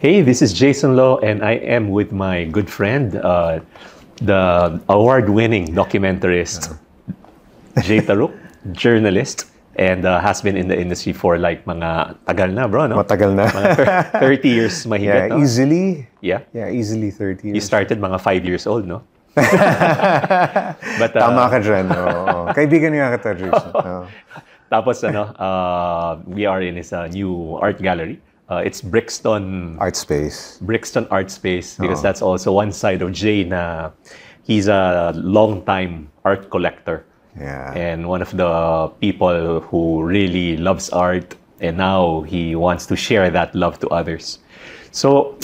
Hey, this is Jason Lo, and I am with my good friend, the award-winning documentarist, Jay Taruk, journalist, and has been in the industry for like mga tagal na, bro, no? Matagal na. Mga 30 years mahigit, no? Easily. Yeah. Yeah, easily 30 years. You started mga 5 years old, no? But, Tama ka dyan. Oo. Kaibigan nga kita, Jason. Oo. Tapos, we are in his new art gallery. It's Brixton Art Space. Brixton Art Space, because that's also one side of Jay na he's a long-time art collector. Yeah. And one of the people who really loves art, and now he wants to share that love to others. So,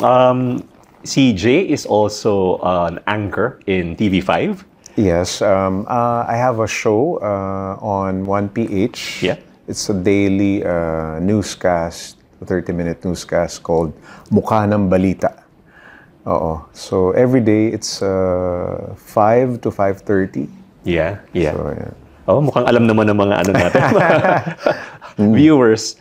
Jay is also an anchor in TV5. Yes. I have a show on 1PH. Yeah. It's a daily newscast, a 30-minute newscast called Mukha ng Balita. Oo. So, every day, it's 5 to 5:30. Yeah, yeah. So, yeah. Oh, mukhang alam naman ng mga ano natin, viewers.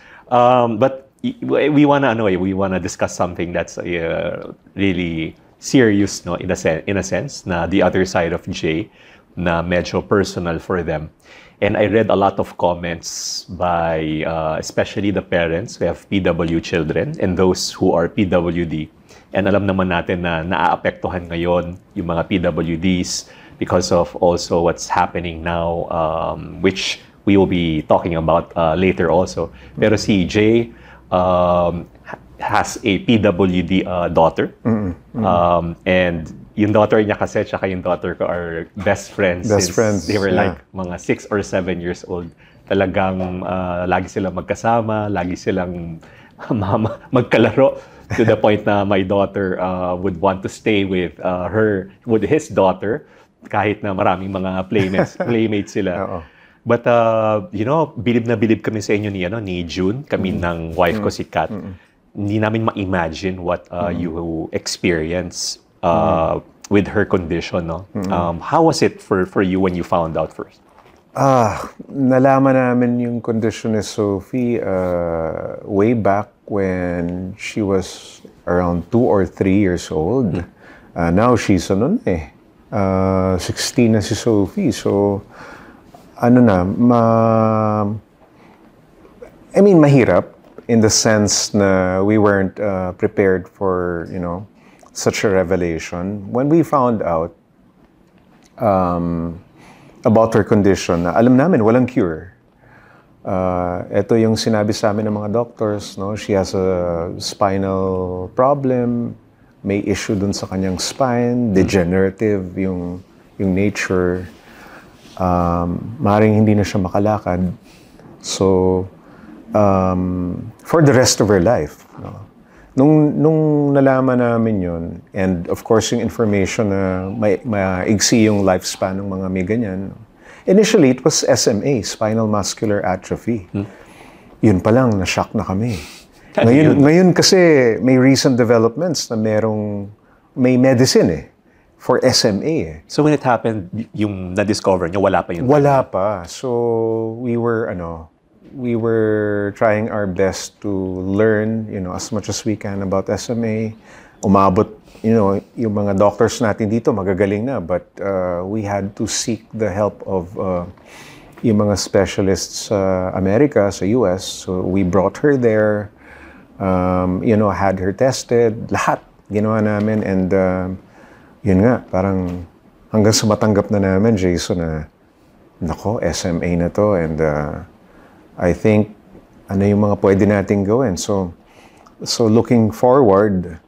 But we wanna discuss something that's really serious, no, in a sense, na the other side of Jay, na medyo personal for them. And I read a lot of comments by especially the parents who have PW children and those who are PWD. And alam naman natin na naaapektuhan ngayon yung mga PWDs because of also what's happening now, which we will be talking about later also. Pero si Jay has a PWD daughter. And yung daughter niya kasi, tsaka yung daughter ko are best friends since they were like mga 6 or 7 years old. Talagang lagi silang magkasama, lagi silang magkalaro, to the point na my daughter would want to stay with his daughter, kahit na maraming mga playmates sila. But bilib na bilib kami sa inyo ni June, kami ng wife ko si Kat. Hindi namin ma-imagine what you experience with her condition, no? How was it for you when you found out first? Nalaman namin yung condition ni Sophie way back when she was around 2 or 3 years old. Now she's 16 na si Sophie. So, mahirap in the sense na we weren't prepared for, such a revelation. When we found out about her condition, alam namin walang cure. Ito yung sinabi sa amin ng mga doctors, no? She has a spinal problem, may issue dun sa kanyang spine, degenerative yung nature. Maaaring hindi na siya makalakad. So, for the rest of her life, no? Nung nalaman namin yun, and of course yung information na maigsi yung lifespan ng mga may ganyan, initially it was SMA, spinal muscular atrophy. Yun pa lang, na-shock na kami. Ngayon kasi may recent developments na may medicine for SMA. So when it happened, yung na-discover nyo, wala pa yun? Wala pa. So we were trying our best to learn, as much as we can about SMA. Umabot, yung mga doctors natin dito magagaling na, but we had to seek the help of yung mga specialists sa America, sa US. So we brought her there, had her tested, lahat ginawa namin, and yun nga, parang hanggang sa matanggap na namin, Jason, na nako, SMA na to, and I think ano yung mga pwede nating gawin. So looking forward,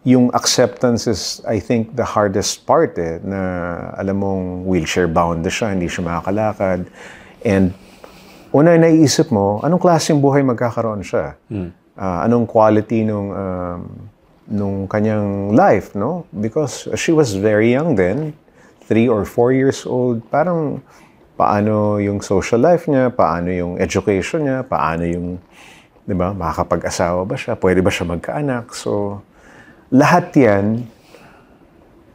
yung acceptance is, I think, the hardest part na alam mong wheelchair bound na siya, hindi siya makakalakad. And una naiisip mo, anong klaseng buhay magkakaroon siya? Anong quality nung kanyang life, no? Because she was very young then, 3 or 4 years old. Parang paano yung social life niya, paano yung education niya, paano yung, di ba, makakapag-asawa ba siya, pwede ba siya magkaanak. So, lahat yan,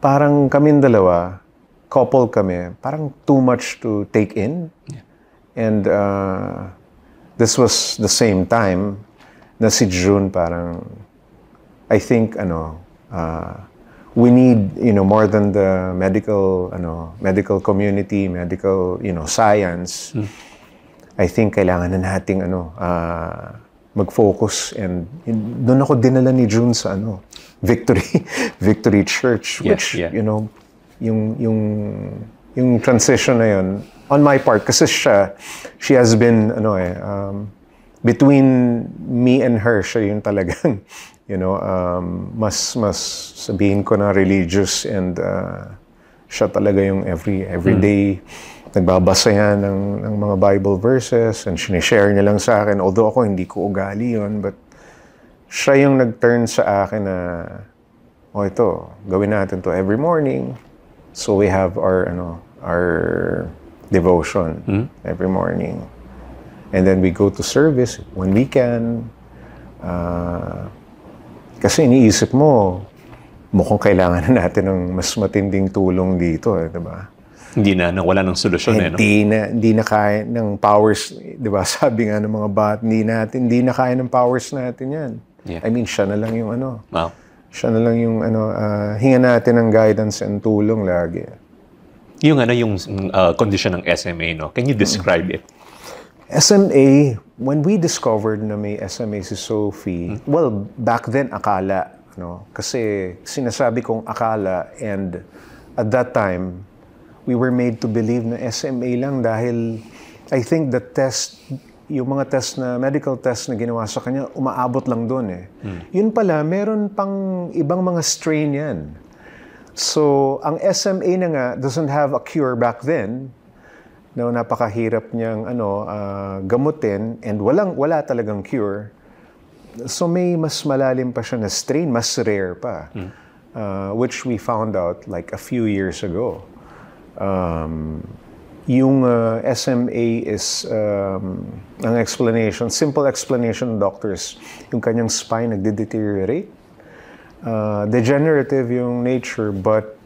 parang kaming dalawa, couple kami, parang too much to take in. And this was the same time na si June parang, I think, we need, more than the medical community, medical, science. I think kailangan na nating, mag-focus, and doon ako dinala ni June sa, Victory Church, which, yung transition na yun, on my part, kasi she has been, between me and her, siya yung talagang, mas sabihin ko na religious, and siya talaga yung every day nagbabasa yan ng mga Bible verses, and sinishare niya lang sa akin, although ako hindi ko ugali yun, but siya yung nag-turn sa akin na, ito, gawin natin to every morning. So we have our devotion every morning. And then we go to service when we can. Kasi iniisip mo, mukhang kailangan na natin ng mas matinding tulong dito, diba? Hindi na, wala ng solusyon, no? Hindi na kaya ng powers, diba? Sabi nga ng mga hindi na kaya ng powers natin yan. Yeah. I mean, siya na lang yung Wow. Siya na lang yung hinga natin ng guidance and tulong lagi. Yung condition ng SMA, no? Can you describe it? SMA, when we discovered na may SMA si Sophie, well, back then akala, kasi sinasabi kong akala, and at that time, we were made to believe na SMA lang dahil I think the yung mga medical test na ginawa sa kanya, umaabot lang doon eh. Yun pala, meron pang ibang mga strain yan. So, ang SMA na nga doesn't have a cure back then. Napakahirap niyang gamutin, and wala talagang cure. So, may mas malalim pa siya na strain, mas rare pa, which we found out like a few years ago. Yung SMA is, ang explanation, simple explanation ng doctors, yung kanyang spine nagde-deteriorate. Degenerative yung nature, but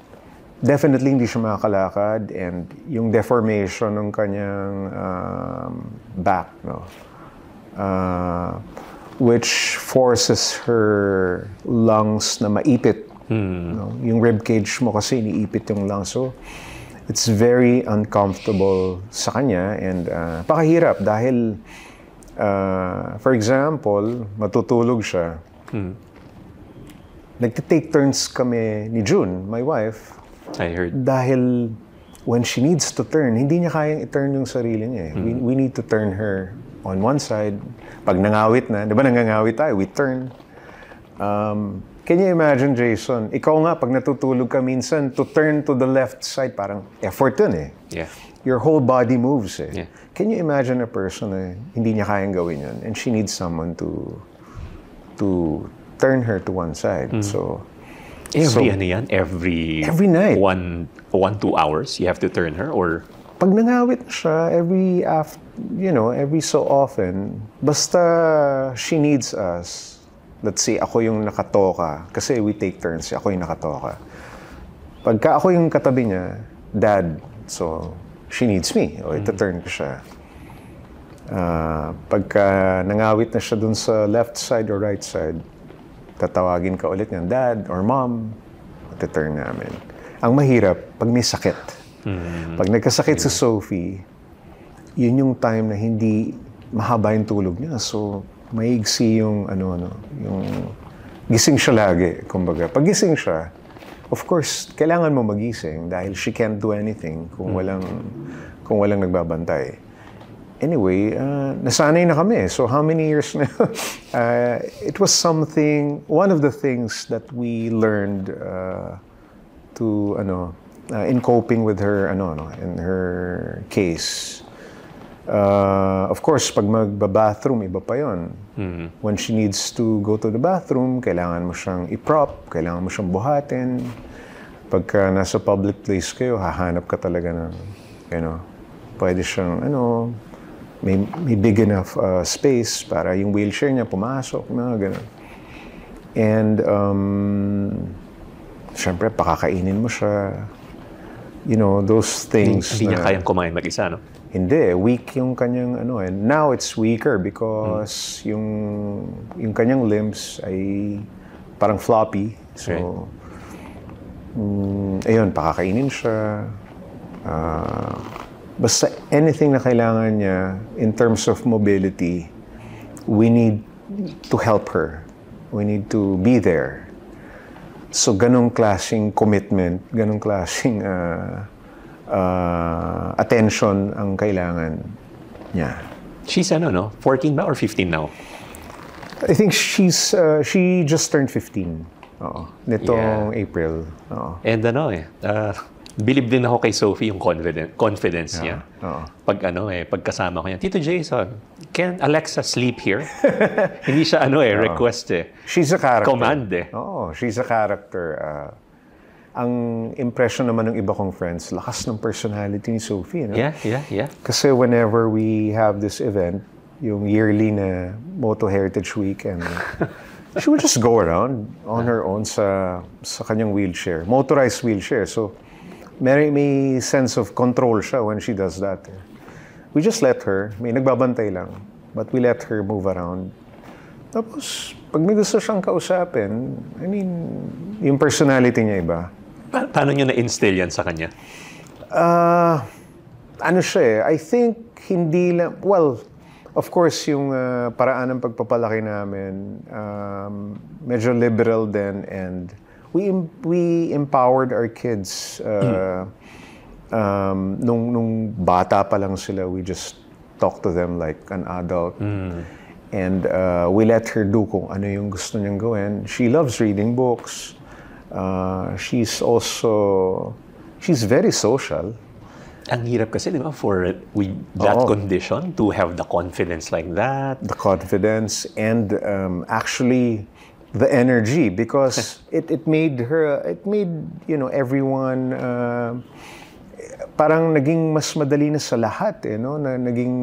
definitely hindi siya makakalakad, and yung deformation ng kanyang back, which forces her lungs na maipit. Yung rib cage mo kasi iniipit yung lungs. So, it's very uncomfortable sa kanya, and pakahirap dahil, for example, matutulog siya. Nagtitake turns kami ni June, my wife. I heard. Dahil when she needs to turn, hindi niya kayang i-turn yung sarili niya. We need to turn her on one side. Pag nangawit na, di ba nangangawit tayo, we turn. Can you imagine, Jason? Ikaw nga, pag natutulog ka minsan, to turn to the left side, parang effort yun eh. Yeah. Your whole body moves eh. Yeah. Can you imagine a person na hindi niya kayang gawin yun, and she needs someone to turn her to one side. So, every night. 1-2 hours, you have to turn her, or? Pag nangawit siya, every so often, basta she needs us. Let's say, ako yung nakatoka. Kasi we take turns, ako yung nakatoka. Pagka ako yung katabi niya, Dad, so she needs me. O, ito-turn ko siya. Pagka nangawit na siya dun sa left side or right side, tatawagin ka ulit niyan, Dad or Mom, ito-turn namin. Ang mahirap, pag may sakit. Pag nagkasakit si Sophie, yun yung time na hindi mahaba yung tulog niya. So, maigsi yung yung gising siya lagi, kumbaga. Pag gising siya, of course, kailangan mo magising dahil she can't do anything kung walang nagbabantay. Anyway, nasanay na kami. So how many years na? It was one of the things that we learned in coping with her, in her case. Of course, pag magba-bathroom, iba pa yun. When she needs to go to the bathroom, kailangan mo siyang i-prop, kailangan mo siyang buhatin. Pagka nasa public place kayo, hahanap ka talaga ng, pwede siyang, may big enough space para yung wheelchair niya pumasok, mga ganun. And, syempre, pakakainin mo siya. Those things Hindi niya kayang kumain mag-isa, no? Hindi, weak yung kanyang ano and now it's weaker because yung kanyang limbs ay parang floppy. So ayun, pakakainin siya. Basta anything na kailangan niya in terms of mobility, we need to help her. We need to be there. So ganong klaseng commitment, ganong klaseng attention ang kailangan niya. She's 14 ba or 15 now? I think she just turned 15. Oo. Nitong April. Oo. And believe din ako kay Sophie yung confidence niya. Pag pagkasama ko niya, Tito Jason, can Alexa sleep here? Hindi siya request eh. She's a character. Command eh. Oo, she's a character. Ang impression naman ng iba kong friends, lakas ng personality ni Sophie. No? Yeah. Kasi whenever we have this event, yung yearly na Moto Heritage Week, and she would just go around on her own sa kanyang wheelchair, motorized wheelchair. So, may sense of control siya when she does that. We just let her, may nagbabantay lang, but we let her move around. Tapos, pag may gusto siyang kausapin, I mean, yung personality niya iba. Paano niyo na-instill yan sa kanya? Ano siya eh, I think hindi lang, well, of course, yung paraan ng pagpapalaki namin, medyo liberal din, and we empowered our kids nung bata pa lang sila. We just talk to them like an adult. And we let her do kung ano yung gusto niyang gawin. She loves reading books. She's very social. Ang hirap kasi, di ba, for that condition, to have the confidence like that. The confidence and actually the energy, because it made everyone parang naging mas madali na sa lahat no, na naging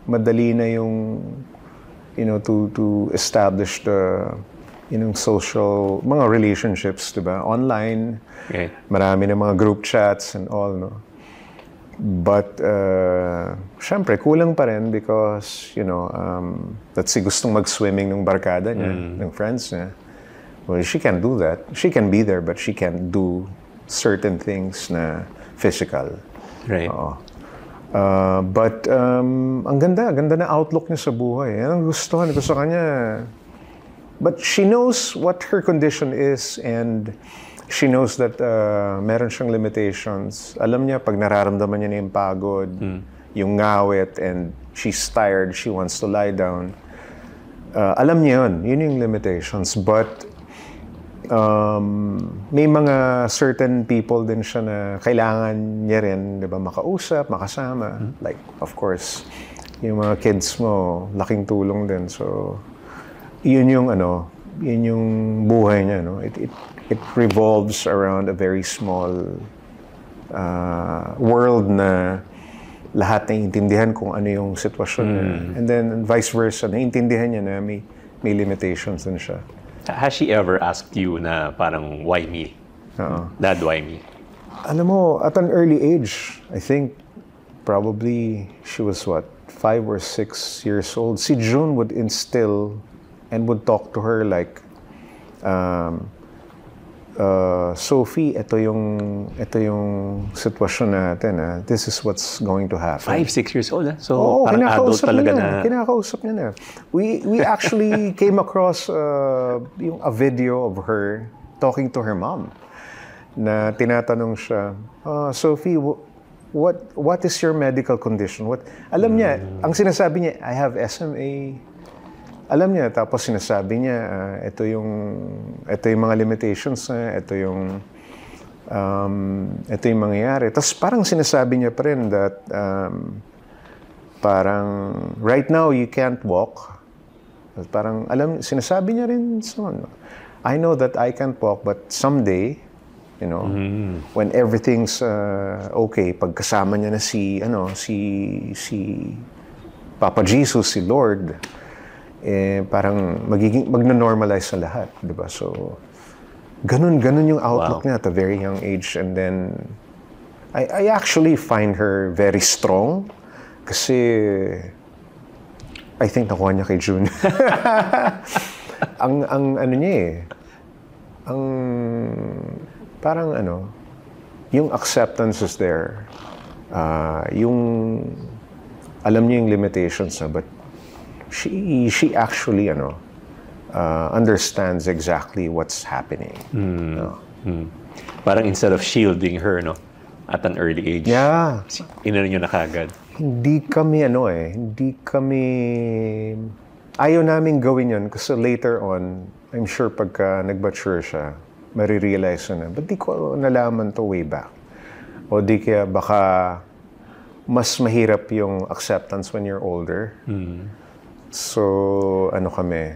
madali na yung to establish the social mga relationships, diba, online. Marami na mga group chats and all, no. But syempre kulang pa rin because let's say gustong mag-swimming ng barkada niya, ng friends niya. Well, she can't do that. She can be there, but she can't do certain things na physical. Right. But ang ganda na outlook niya sa buhay. Yan ang gusto sa kanya. But she knows what her condition is, and she knows that meron siyang limitations. Alam niya pag nararamdaman niya na yung pagod, yung ngawit, and she's tired, she wants to lie down. Alam niya yun yung limitations. But may mga certain people din siya na kailangan niya rin, di ba, makausap, makasama. Like, of course, yung mga kids mo, laking tulong din. So, yun yung buhay niya, no? It revolves around a very small world na lahat naiintindihan kung ano yung sitwasyon niya. And then vice versa, naiintindihan niya na may limitations din siya. Has she ever asked you na parang, why me? Dad, why me? Alam mo, at an early age, I think probably she was 5 or 6 years old. Si June would instill and would talk to her like, Sophie, ito yung sitwasyon natin. This is what's going to happen. 5, 6 years old. So parang adult talaga na. Kinakausap niya na. We actually came across a video of her talking to her mom. Na tinatanong siya, Sophie, what is your medical condition? Alam niya, ang sinasabi niya, I have SMA. Alam niya, tapos sinasabi niya, ito yung mga limitations na, ito yung mangyayari. Tapos parang sinasabi niya pa rin that parang right now you can't walk. Parang sinasabi niya rin, I know that I can't walk, but someday, when everything's okay, pagkasama niya na si Papa Jesus, si Lord, parang magna-normalize sa lahat, di ba? So, ganun yung outlook niya at a very young age. And then, I actually find her very strong kasi I think nakuha niya kay June. ang ano niya eh, ang parang yung acceptance is there. Yung alam niya yung limitations na, but she actually understands exactly what's happening. Parang instead of shielding her, no, at an early age, inano niyo na kagad. Hindi kami ayaw namin gawin yun kasi later on, I'm sure pagka nag-mature siya, marirealize na, ba't di ko nalaman to way back? O di kaya baka mas mahirap yung acceptance when you're older. So, kami,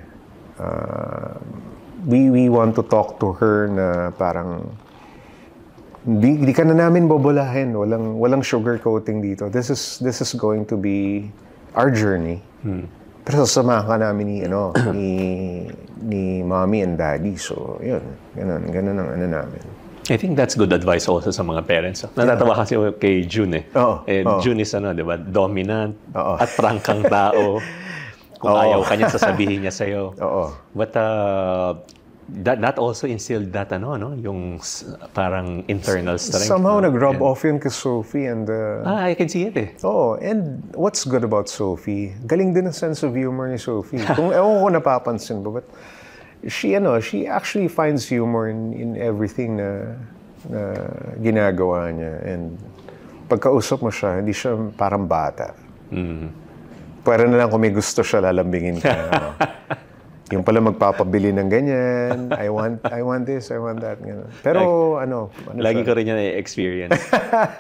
we want to talk to her na parang di ka na namin bobolahin, walang sugar coating dito. This is going to be our journey. Pero sasamahan ka namin ni mommy and daddy. So, yun. Ganun ang namin. I think that's good advice also sa mga parents. Natatawa kasi kay June eh. June is di ba? Dominant at prangkang tao. Kung ayaw ka niya, sasabihin niya sa'yo. But that also instilled that yung parang internal strength. Somehow nag-rub off yun kay Sophie and I can see it eh. And what's good about Sophie? Galing din ang sense of humor ni Sophie. Kung ewan ko napapansin ba, but she actually finds humor in everything na ginagawa niya. And pagkausap mo siya, hindi siya parang bata. Para na lang kung may gusto siya, lalambingin ka. Yung pala magpapabili ng ganyan, I want this, I want that. Ganun. Pero lagi ko rin yan experience.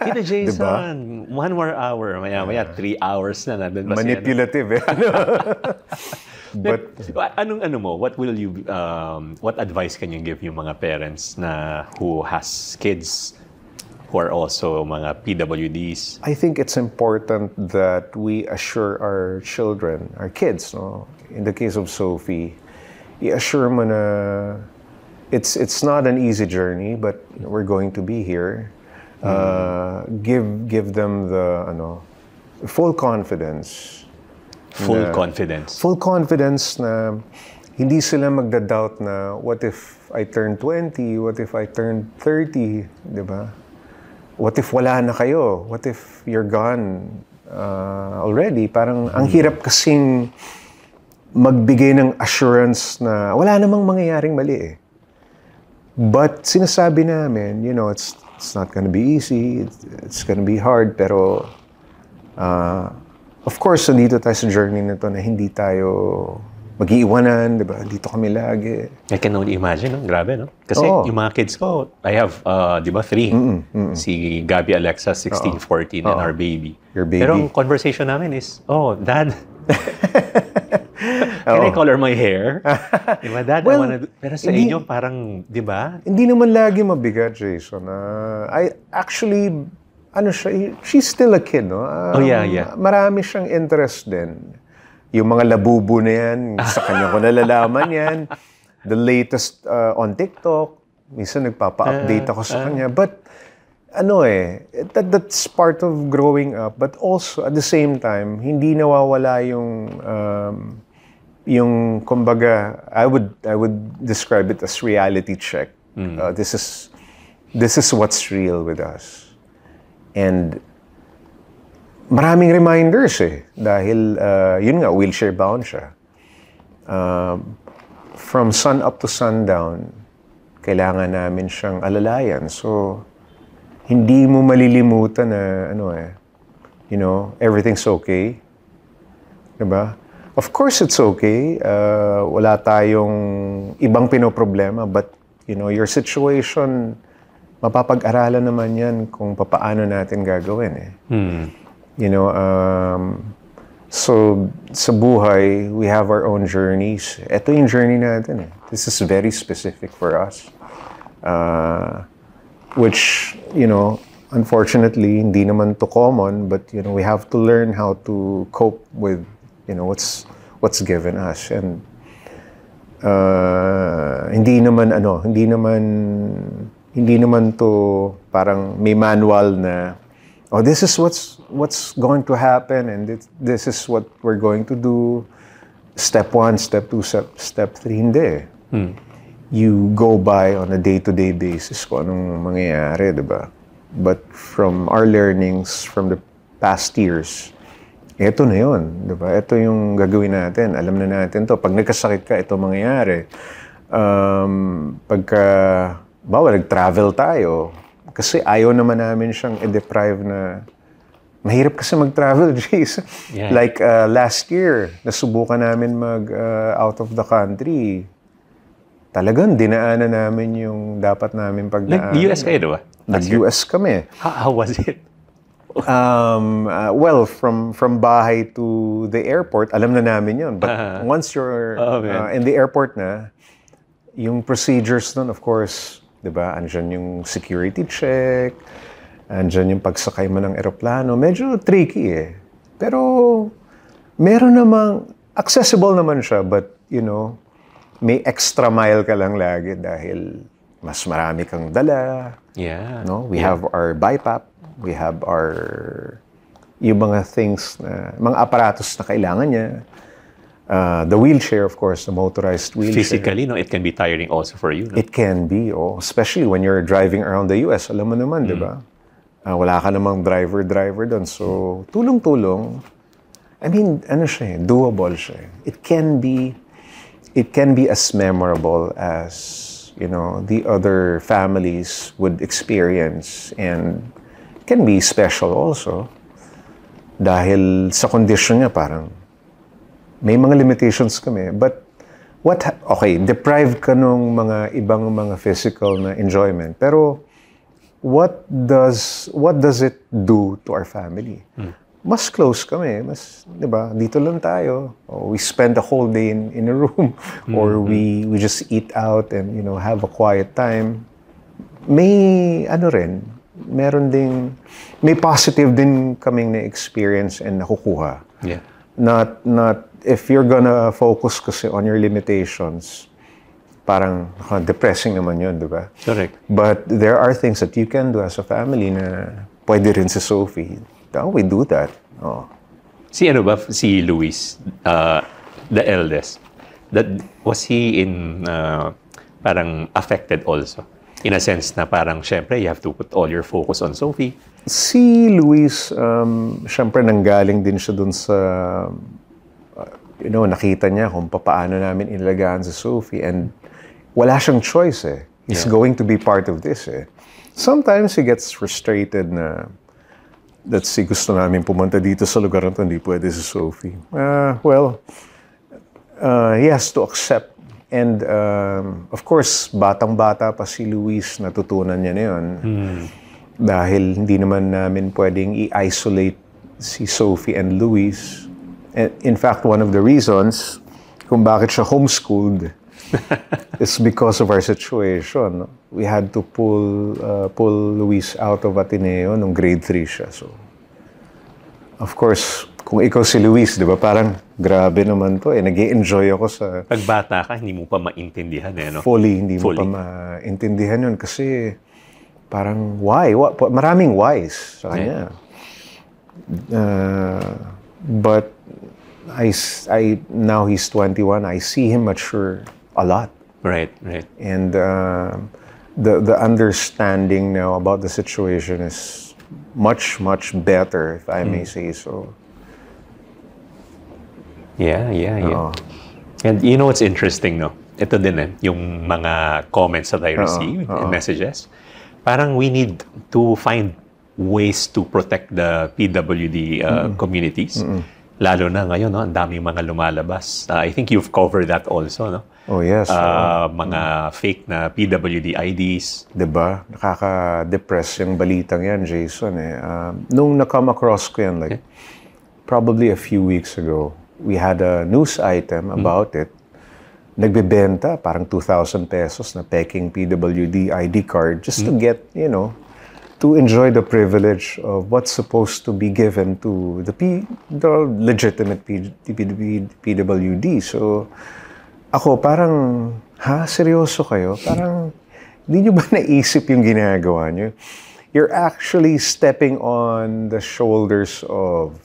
Kita Jason, diba? 1 more hour, maya 3 hours na nandun pa siya. Manipulative But what advice can you give yung mga parents na who has kids who are also mga PWDs? I think it's important that we assure our children, our kids, in the case of Sophie, i-assure mo na it's not an easy journey, but we're going to be here. Give them the full confidence. Full confidence. Full confidence na hindi sila magda-doubt na what if I turn 20, what if I turn 30, di ba? What if wala na kayo? What if you're gone already? Parang ang hirap kasing magbigay ng assurance na wala namang mangyayaring mali eh. But sinasabi namin, it's not gonna be easy, it's gonna be hard, pero of course, nandito tayo sa journey na to na hindi tayo mag-iiwanan, di ba? Dito kami lagi. I can only imagine, grabe, no? Kasi yung mga kids ko, I have, di ba, 3. Si Gabby Alexa, 16, 14, and our baby. Your baby. Pero ang conversation namin is, Dad, can I color my hair? Di ba, Dad, I wanna do... Pero sa inyo, parang, di ba? Hindi naman lagi mabigat, Jason. She's still a kid, no? Yeah. Marami siyang interest din. Yung mga labubo na yan, sa kanya ko nalalaman yan. The latest on TikTok, minsan nagpapa-update ako sa kanya. But, that's part of growing up. But also, at the same time, hindi nawawala yung kumbaga, I would describe it as reality check. This is what's real with us. And maraming reminders dahil yun nga, wheelchair bound siya. From sun up to sundown, kailangan namin siyang alalayan. So, hindi mo malilimutan na everything's okay. Diba? Of course it's okay. Wala tayong ibang pinoproblema, but your situation, mapapag-aralan naman yan kung papaano natin gagawin So, sa buhay, we have our own journeys. Ito yung journey natin This is very specific for us. Which, unfortunately, hindi naman to common, but, we have to learn how to cope with, what's given us. And, hindi naman hindi naman to parang may manual na, oh, this is what's going to happen and this is what we're going to do. Step 1, step 2, step 3, hindi. You go by on a day-to-day basis kung anong mangyayari, di ba? But from our learnings from the past years, ito na yun, di ba? Ito yung gagawin natin. Alam na natin to. Pag nagkasakit ka, ito mangyayari. Pagka, bawa, nag-travel tayo, kasi ayaw naman namin siyang i-deprive na, mahirap kasi mag-travel, Jason. Yeah. Like last year, nasubukan namin out of the country. Talagang dinaanan namin yung dapat namin pagdaanan. Nag-US kayo, diba? Nag-US kami. How was it? Well, from bahay to the airport, alam na namin yun. But once you're in the airport na, yung procedures nun, of course, diba, andyan yung security check, andyan yung pagsakay mo ng eroplano. Medyo tricky eh. Pero, meron namang, accessible naman siya, but, you know, may extra mile ka lang lagi dahil mas marami kang dala. Yeah. No? We have our BiPAP. We have yung mga things, mga aparatos na kailangan niya. The wheelchair, of course, the motorized wheelchair. Physically, no, it can be tiring also for you. No? It can be, especially when you're driving around the US. Alam mo naman, di ba? Wala ka namang driver doon. So, tulong-tulong. I mean, ano siya, doable siya. It can be as memorable as, you know, the other families would experience, and can be special also. Dahil sa condition niya, parang may mga limitations kami. But, deprived ka nung mga ibang mga physical na enjoyment. Pero, what does it do to our family? Mas close kami, di ba? Dito lang tayo. Or we spend the whole day in a room, or we just eat out and, you know, have a quiet time. May may positive din kaming na-experience and nakukuha. Yeah. Not if you're gonna focus kasi on your limitations, parang depressing naman yun, di ba? Correct. But there are things that you can do as a family na pwede rin si Sophie. We do that. Oh. Si Luis, the eldest, was he in parang affected also? In a sense na parang, syempre, you have to put all your focus on Sophie. Si Luis, syempre nanggaling din siya dun sa, nakita niya kung paano namin inalagaan si Sophie, and wala siyang choice eh. He's going to be part of this eh. Sometimes he gets frustrated na, let's see, gusto namin pumunta dito sa lugar na ito, hindi pwede si Sophie. He has to accept. And, of course, batang-bata pa si Luis, natutunan niya na yun. Dahil hindi naman namin pwedeng i-isolate si Sophie and Luis. And in fact, one of the reasons kung bakit siya homeschooled is because of our situation. We had to pull Luis out of Ateneo nung grade 3 siya. So, of course, kung ikaw si Luis, di ba, parang grabe naman to eh. Nag-i-enjoy ako sa... Pagbata ka, hindi mo pa maintindihan eh, no? Hindi mo pa maintindihan yun kasi parang why? Maraming whys sa kanya. But now he's 21, I see him mature a lot. Right. And the understanding now about the situation is much, much better, if I may say so. Yeah. And you know what's interesting, no? Ito din yung mga comments that I receive and messages. Parang we need to find ways to protect the PWD communities. Lalo na ngayon, no? Ang daming mga lumalabas. I think you've covered that also, no? Oh, yes. Mga fake na PWD IDs. Diba? Nakaka-depress yung balitang yan, Jason. Nung na-come across ko yan, probably a few weeks ago, we had a news item about it. Nagbebenta, parang 2,000 pesos na peking PWD ID card just to get, to enjoy the privilege of what's supposed to be given to the legitimate PWD. So, ako parang, seryoso kayo? Parang, Hindi nyo ba naisip yung ginagawa nyo? You're actually stepping on the shoulders of,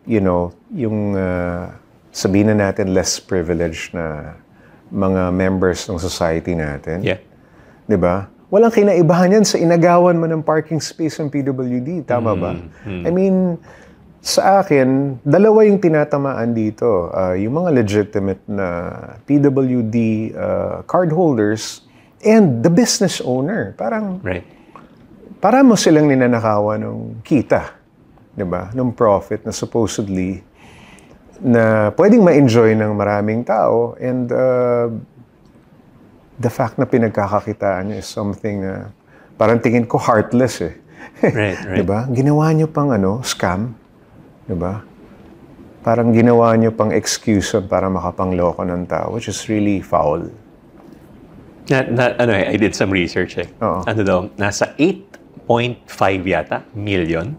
yung sabihin na natin less privileged na mga members ng society natin. Yeah. 'Di ba? Walang kinaibahan yan sa inagawan mo ng parking space ng PWD. Tama ba? I mean, sa akin, dalawa yung tinatamaan dito. Yung mga legitimate na PWD cardholders and the business owner. Parang, Right. para mo silang ninanakawan ng kita. 'Di ba? Ng profit na supposedly na pwedeng ma-enjoy ng maraming tao, and the fact na pinagkakakitaan niyo is something parang tingin ko heartless eh. Right. 'Di ba? Ginawa niyo pang scam, 'di ba? Parang ginawa niyo pang excuse para makapangloko ng tao, which is really foul. I did some research eh. Oo. Ano daw, nasa 8.5 yata million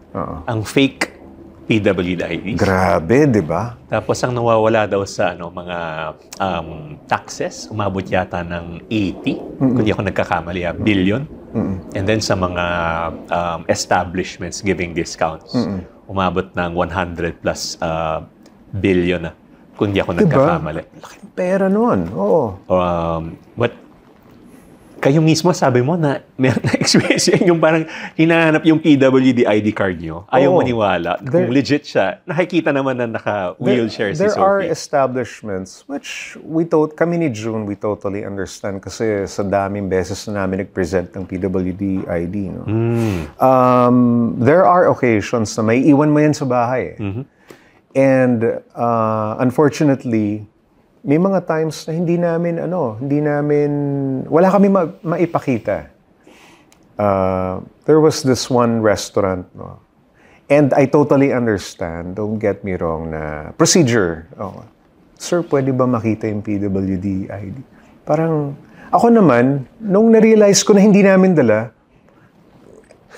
ang fake PWD IDs. Grabe, 'di ba? Tapos ang nawawala daw sa mga taxes, umabot yata ng 80, kung di ako nagkakamali, billion. And then sa mga establishments giving discounts, umabot ng 100 plus billion na, kung di ako nagkakamali. Laking pera nun. Oo. But kayo mismo sabi mo na meron na experience yung parang hinahanap yung PWD ID card nyo. Ayaw maniwala. Kung legit siya, nakikita naman na naka-wheelchair si Sophie. There are establishments which kami ni June, we totally understand kasi sa daming beses na namin nag-present ng PWD ID. No? There are occasions na may iwan mo yan sa bahay. And unfortunately, may mga times na wala kami maipakita. There was this one restaurant, no? And I totally understand, don't get me wrong, na procedure. Sir, pwede ba makita yung PWD ID? Parang, ako naman, nung na-realize ko na hindi namin dala,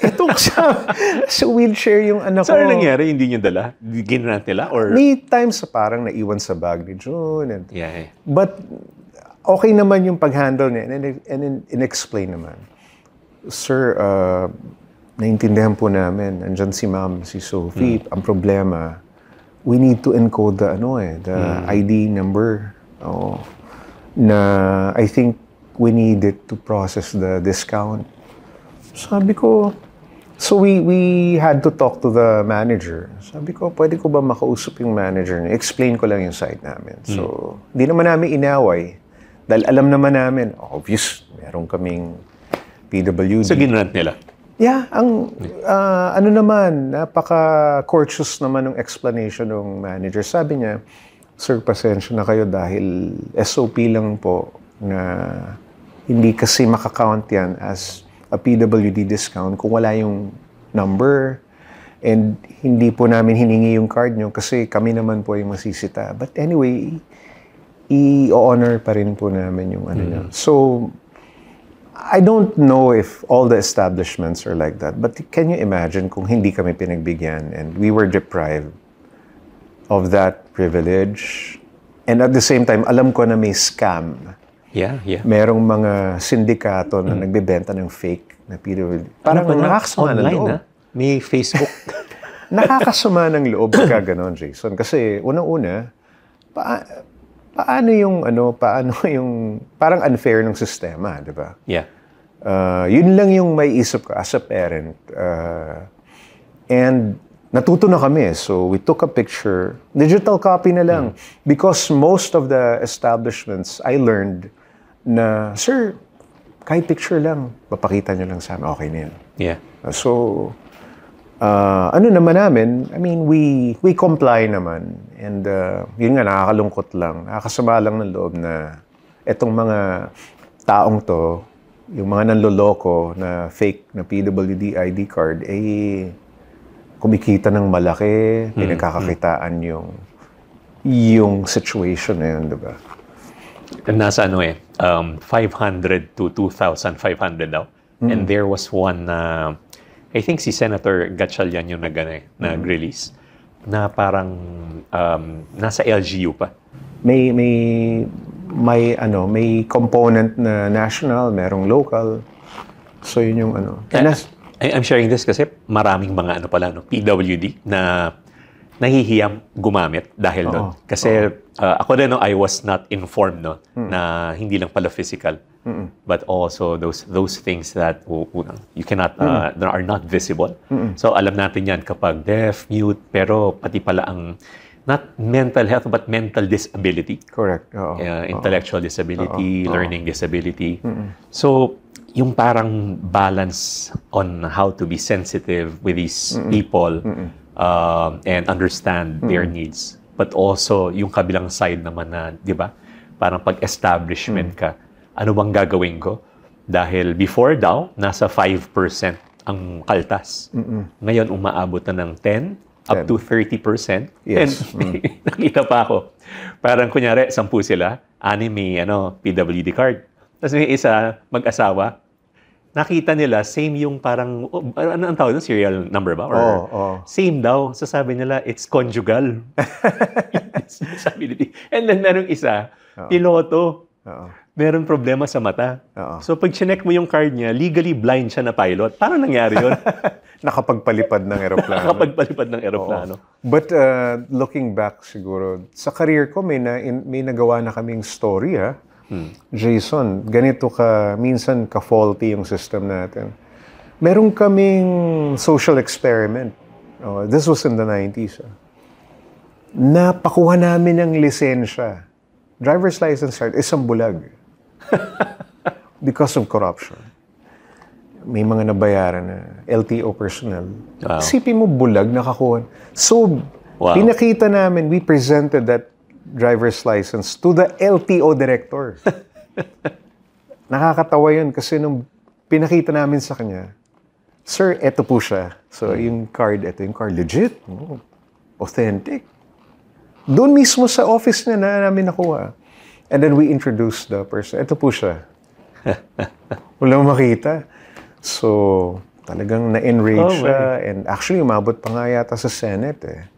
ito sa wheelchair yung anak ko. So, ano nangyari? Hindi nyo dala? Ginrant nila? Or... May times parang naiwan sa bag ni June. Yeah. But, okay naman yung pag-handle niya. And in-explain naman. Sir, naintindihan po namin. Andyan si Ma'am, si Sophie. Ang problema, we need to encode the ID number. Na I think we need it to process the discount. Sabi ko, so we had to talk to the manager. Sabi ko, pwede ko ba makausap yung manager niya? Explain ko lang yung site namin. So, di naman namin inaway. Dahil alam naman namin, obvious, meron kaming PWD. So, ginrant nila? Yeah, napaka-courteous naman ng explanation ng manager. Sabi niya, Sir, pasensya na kayo dahil SOP lang po na hindi kasi makakount yan as a PWD discount kung wala yung number, and hindi po namin hiningi yung card nyo kasi kami naman po yung masisita. But anyway, i-honor pa rin po namin yung nyo. So, I don't know if all the establishments are like that, but can you imagine kung hindi kami pinagbigyan and we were deprived of that privilege, and at the same time, alam ko na may scam. Yeah. Merong mga sindikato na nagbebenta ng fake na PWD. Parang nakakasama ng loob. May Facebook. Nakakasama ng loob pagka ganon, Jason. Kasi unang-una, paano yung parang unfair ng sistema, di ba? Yeah. Yun lang yung may isip ko as a parent. And natuto na kami. So we took a picture. Digital copy na lang. Because most of the establishments, I learned na, sir, kahit picture lang, papakita nyo lang sa amin, okay na yan. Yeah. So, naman namin, I mean, we comply naman. And yun nga, nakakalungkot lang. Nakakasama lang ng loob na etong mga taong to, yung mga nanloloko na fake na PWD ID card, kumikita ng malaki, pinagkakakitaan yung situation na yun, diba? Nasa 500 to 2,500 daw. And there was one, I think si Senator Gatchalian yung nag-release, na parang nasa LGU pa. May may component na national, merong local. So yun yung ano. I'm sharing this kasi maraming mga PWD na nahihiyang gumamit dahil doon. Kasi ako rin, I was not informed na hindi lang pala physical, but also those things that you cannot, that are not visible. So alam natin yan kapag deaf, mute, pero pati pala ang not mental health but mental disability. Correct. Intellectual disability, learning disability. So yung parang balance on how to be sensitive with these people and understand their needs. But also yung kabilang side naman na, di ba? Parang pag-establishment ka, ano bang gagawin ko? Dahil before daw, nasa 5% ang kaltas. Ngayon, umaabot na ng 10 up to 30%. Yes. And nakita pa ako. Parang kunyari, 10 sila, 6 may PWD card. Tapos may isa, mag-asawa, nakita nila, same yung parang, ano ang tawag doon? Serial number ba? Or same daw. Sasabi nila, it's conjugal. Sabi nila. And then merong isa, piloto. Meron problema sa mata. So pag chinek mo yung card niya, legally blind siya na pilot. Paano nangyari yun? Nakapagpalipad ng eroplano. Nakapagpalipad ng eroplano. But looking back siguro, sa career ko, may nagawa na kaming story, Jason, ganito minsan ka-faulty yung system natin. Meron kaming social experiment. This was in the 90s. Napakuha namin ang lisensya. Driver's license card, isang bulag. Because of corruption. May mga nabayaran na LTO personnel. Wow. Isipin mo, bulag, nakakuha. So, pinakita namin, we presented that driver's license to the LTO director. Nakakatawa yun kasi nung pinakita namin sa kanya, sir, eto po siya. So, yung card, legit. Authentic. Doon mismo sa office niya na namin nakuha. And then we introduced the person. Eto po siya. Walang makita. So, talagang na-enrage siya. And actually, umabot pa nga yata sa Senate.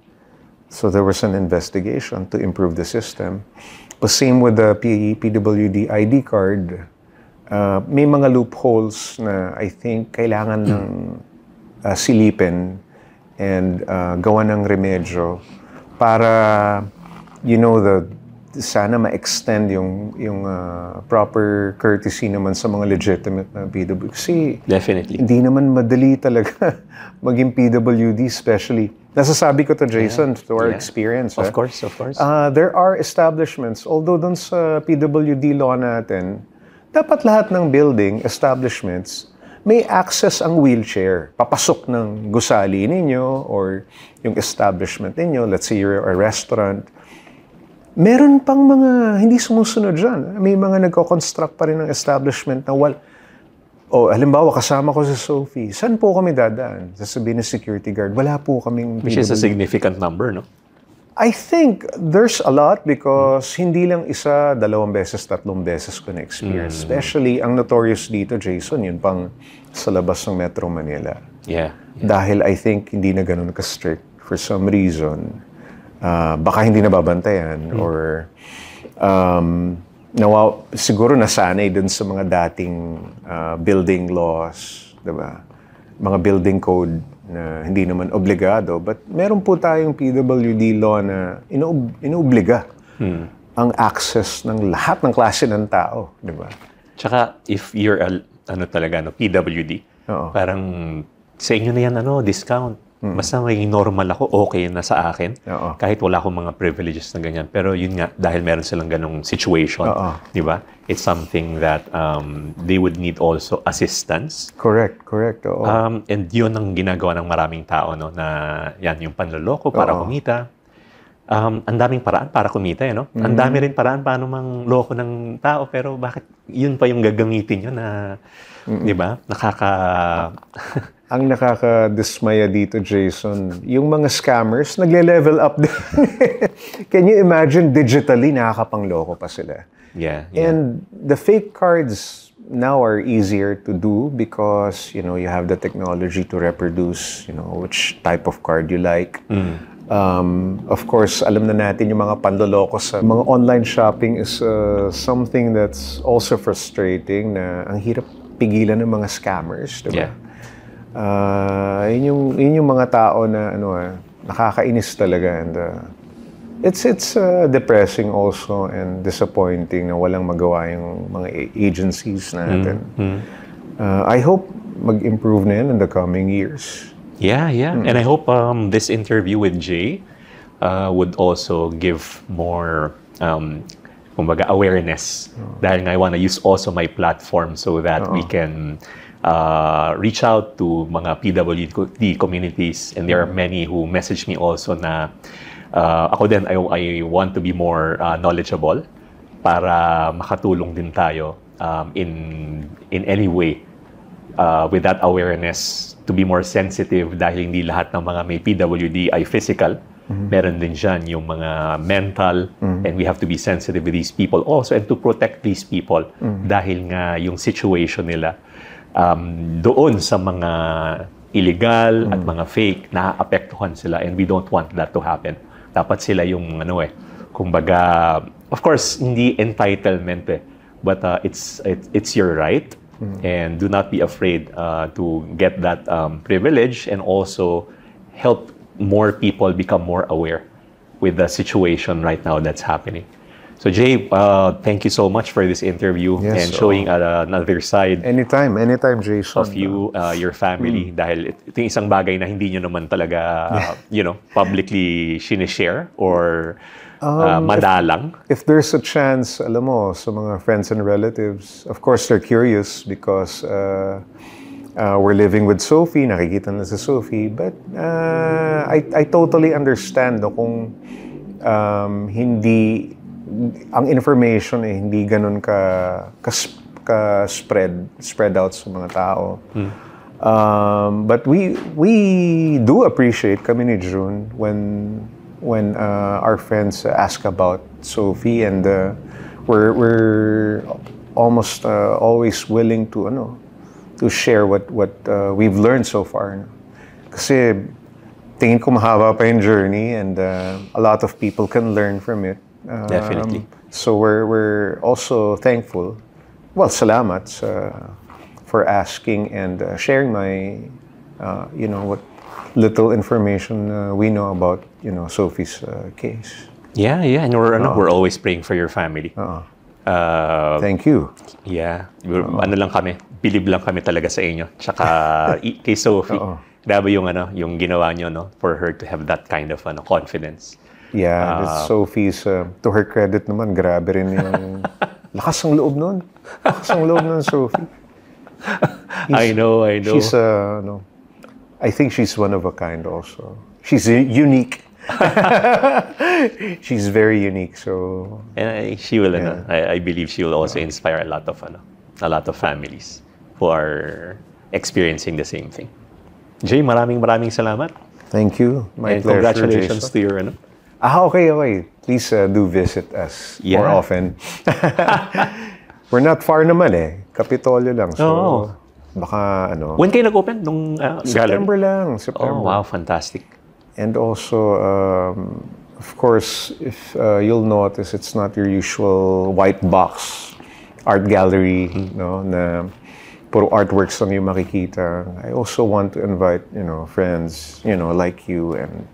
So, there was an investigation to improve the system. But same with the PWD ID card. May mga loopholes na I think kailangan ng silipin and gawa ng remedyo para, sana ma-extend yung proper courtesy naman sa mga legitimate na PWD. Kasi definitely. Hindi naman madali talaga maging PWD, especially. Nasasabi ko to Jason, to our experience. Of course, of course. There are establishments, although dun sa PWD law natin, dapat lahat ng building, establishments, may access ang wheelchair. Papasok ng gusali ninyo or yung establishment ninyo, let's say you're a restaurant, meron pang mga hindi sumusunod dyan. May mga nagko-construct pa rin ng establishment na halimbawa, kasama ko si Sophie. Saan po kami dadaan? Sasabihin ng security guard, wala po kaming PWD. Which is a significant number, no? I think there's a lot because hindi lang isa, 2 beses, 3 beses ko na-experience. Especially, ang notorious dito, Jason, yun pang sa labas ng Metro Manila. Yeah. Dahil I think hindi na ganun ka-strict for some reason. Baka hindi nababantayan or siguro nasanay dun sa mga dating building laws, diba? Mga building code na hindi naman obligado, but meron po tayong PWD law na inuobliga ang access ng lahat ng klase ng tao, diba? Tsaka if you're PWD, parang sa inyo na yan, discount. Basta maging normal ako, okay na sa akin. Kahit wala akong mga privileges na ganyan. Pero yun nga, dahil meron silang ganong situation, di ba? It's something that they would need also assistance. Correct. And yun ang ginagawa ng maraming tao, no? Na yan, yung panloloko para kumita. Ang daming paraan para kumita, no? Ang dami rin paraan paano mang loko ng tao, pero bakit yun pa yung gagamitin nyo na, di ba? Ang nakakadismaya dito, Jason, yung mga scammers, nagle-level up din. Can you imagine, digitally, nakakapangloko pa sila? Yeah. And the fake cards now are easier to do because, you have the technology to reproduce, which type of card you like. Of course, alam na natin yung mga panloloko sa mga online shopping is something that's also frustrating na ang hirap pigilan ng mga scammers, di ba? Yun yung mga tao na nakakainis talaga, and it's depressing also and disappointing na walang magawa yung mga agencies natin. I hope mag-improve na yan in the coming years. Yeah. And I hope this interview with Jay would also give more kumbaga awareness. Dahil nga I want to use also my platform so that we can reach out to mga PWD communities. And there are many who message me also na ako din, I want to be more knowledgeable para makatulong din tayo in any way with that awareness, to be more sensitive dahil hindi lahat ng mga may PWD ay physical. Meron din dyan yung mga mental, and we have to be sensitive with these people also, and to protect these people dahil nga yung situation nila doon sa mga illegal at mga fake, naapektuhan sila, and we don't want that to happen. Dapat sila yung kumbaga, of course, hindi entitlement but it's your right. And do not be afraid to get that privilege, and also help more people become more aware with the situation right now that's happening. So Jay, thank you so much for this interview and showing another side. Anytime, Jason. Of you, your family. Dahil ito yung isang bagay na hindi nyo naman talaga, publicly sinishare or madalang. If there's a chance, alam mo, sa mga friends and relatives, of course they're curious because we're living with Sophie, nakikita na si Sophie, but I totally understand kung hindi, ang information hindi ganun ka spread out sa mga tao. But we do appreciate kami ni June when our friends ask about Sophie, and we're almost always willing to share what we've learned so far. Kasi tingin ko mahaba pa yung journey, and a lot of people can learn from it. Definitely. So we're also thankful. Well, salamat for asking and sharing my what little information we know about Sophie's case. Yeah, and we're always praying for your family. Thank you. Yeah, lang kami, believe lang kami talaga sa inyo. Tsaka kay Sophie, grabe yung ginawa nyo for her to have that kind of confidence. Yeah, Sophie's to her credit naman, grabe rin yung lakas ng loob nun. Lakas ng loob nun, Sophie. I know. She's I think she's one of a kind also. She's unique. She's very unique, so and she will I believe she will also inspire a lot of families who are experiencing the same thing. Jay, maraming salamat. Thank you. My and pleasure, congratulations Jason. to your okay. Please do visit us more often. We're not far naman Kapitolyo lang. So baka When kayo nag-open? Nung September gallery? lang. September. Oh, wow, fantastic. And also, of course, if you'll notice, it's not your usual white box art gallery, na puro artworks lang yung makikita. I also want to invite, friends, like you and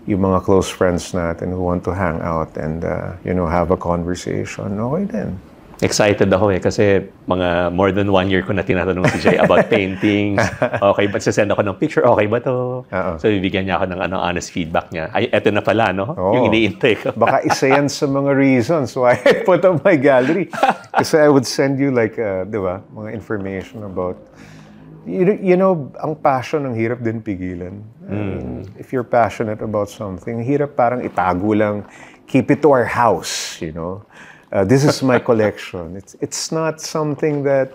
yung mga close friends natin who want to hang out and, have a conversation. Okay then. Excited ako kasi mga more than 1 year ko na tinatanong si Jay about paintings. Okay ba? Sasend ako ng picture. Okay ba to? So, bibigyan niya ako ng honest feedback niya. Ay, eto na pala, yung iniintay ko. Baka isa yan sa mga reasons why I put up my gallery. Kasi I would send you di ba, mga information about, ang passion, ang hirap din pigilan. I mean, if you're passionate about something, hirap parang itago lang, keep it to our house, this is my collection. It's not something that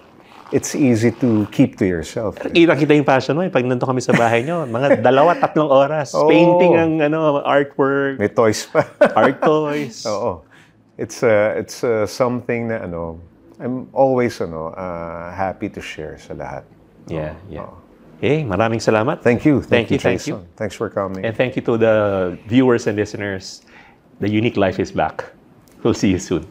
it's easy to keep to yourself. Kita yung passion mo pag nandun kami sa bahay nyo. Mga 2-3 oras. Painting ang artwork. May toys pa. Art toys. Oo. It's something na I'm always happy to share sa lahat. Yeah. Hey, maraming salamat. Thank you. Thank you. Jason. Thanks for coming. And thank you to the viewers and listeners. The Unique Life is back. We'll see you soon.